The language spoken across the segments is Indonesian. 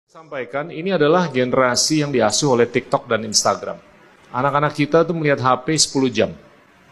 Sampaikan, ini adalah generasi yang diasuh oleh TikTok dan Instagram. Anak-anak kita tuh melihat HP 10 jam.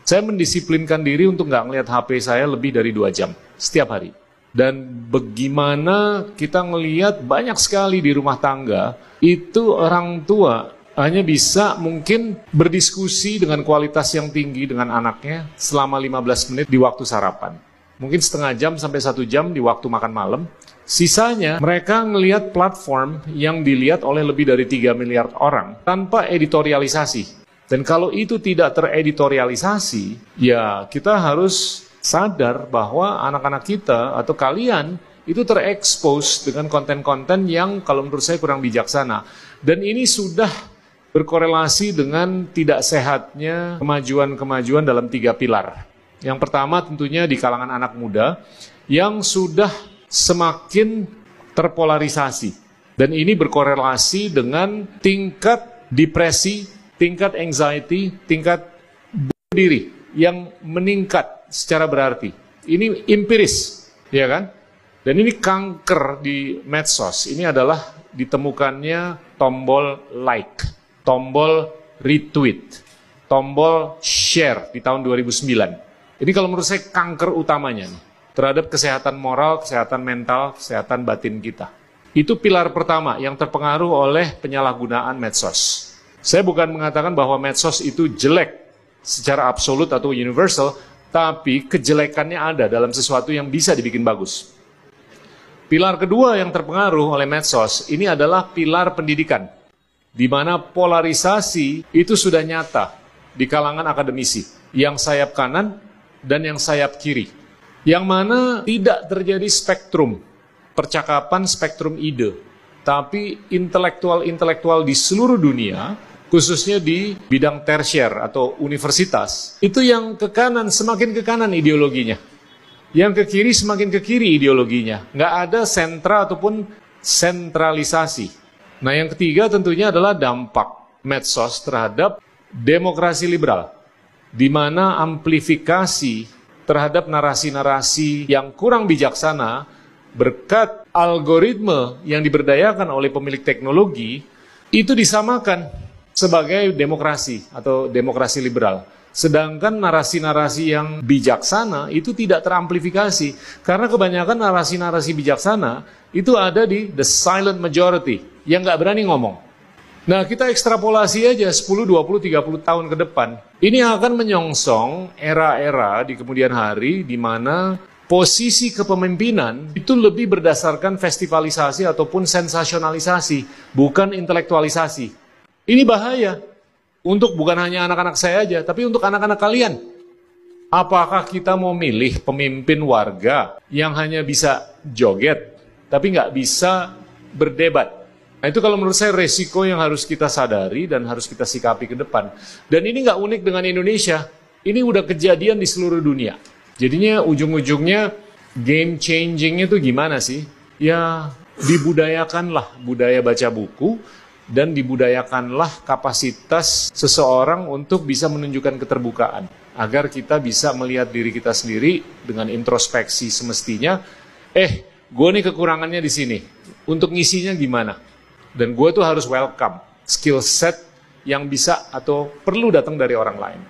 Saya mendisiplinkan diri untuk nggak ngelihat HP saya lebih dari 2 jam setiap hari. Dan bagaimana kita ngelihat banyak sekali di rumah tangga, itu orang tua hanya bisa mungkin berdiskusi dengan kualitas yang tinggi dengan anaknya selama 15 menit di waktu sarapan. Mungkin setengah jam sampai 1 jam di waktu makan malam. Sisanya mereka ngelihat platform yang dilihat oleh lebih dari 3 miliar orang tanpa editorialisasi. Dan kalau itu tidak tereditorialisasi, ya kita harus sadar bahwa anak-anak kita atau kalian itu terekspos dengan konten-konten yang kalau menurut saya kurang bijaksana. Dan ini sudah berkorelasi dengan tidak sehatnya kemajuan-kemajuan dalam 3 pilar. Yang pertama tentunya di kalangan anak muda yang sudah semakin terpolarisasi. Dan ini berkorelasi dengan tingkat depresi, tingkat anxiety, tingkat bunuh diri yang meningkat secara berarti. Ini empiris, ya kan? Dan ini kanker di medsos. Ini adalah ditemukannya tombol like, tombol retweet, tombol share di tahun 2009. Ini kalau menurut saya kanker utamanya nih, terhadap kesehatan moral, kesehatan mental, kesehatan batin kita. Itu pilar pertama yang terpengaruh oleh penyalahgunaan medsos. Saya bukan mengatakan bahwa medsos itu jelek secara absolut atau universal, tapi kejelekannya ada dalam sesuatu yang bisa dibikin bagus. Pilar kedua yang terpengaruh oleh medsos, ini adalah pilar pendidikan, di mana polarisasi itu sudah nyata di kalangan akademisi, yang sayap kanan dan yang sayap kiri. Yang mana tidak terjadi spektrum percakapan, spektrum ide. Tapi intelektual-intelektual di seluruh dunia, khususnya di bidang tersier atau universitas, itu yang ke kanan, semakin ke kanan ideologinya. Yang ke kiri, semakin ke kiri ideologinya. Nggak ada sentra ataupun sentralisasi. Nah yang ketiga tentunya adalah dampak medsos terhadap demokrasi liberal, di mana amplifikasi terhadap narasi-narasi yang kurang bijaksana berkat algoritma yang diberdayakan oleh pemilik teknologi itu disamakan sebagai demokrasi atau demokrasi liberal. Sedangkan narasi-narasi yang bijaksana itu tidak teramplifikasi karena kebanyakan narasi-narasi bijaksana itu ada di the silent majority yang nggak berani ngomong. Nah, kita ekstrapolasi aja 10, 20, 30 tahun ke depan. Ini akan menyongsong era-era di kemudian hari di mana posisi kepemimpinan itu lebih berdasarkan festivalisasi ataupun sensasionalisasi, bukan intelektualisasi. Ini bahaya untuk bukan hanya anak-anak saya aja, tapi untuk anak-anak kalian. Apakah kita mau milih pemimpin warga yang hanya bisa joget, tapi nggak bisa berdebat? Nah itu kalau menurut saya resiko yang harus kita sadari dan harus kita sikapi ke depan. Dan ini nggak unik dengan Indonesia, ini udah kejadian di seluruh dunia. Jadinya ujung-ujungnya game changingnya itu gimana sih? Ya dibudayakanlah budaya baca buku dan dibudayakanlah kapasitas seseorang untuk bisa menunjukkan keterbukaan. Agar kita bisa melihat diri kita sendiri dengan introspeksi semestinya, gue nih kekurangannya di sini, untuk ngisinya gimana? Dan gue tuh harus welcome skill set yang bisa atau perlu datang dari orang lain.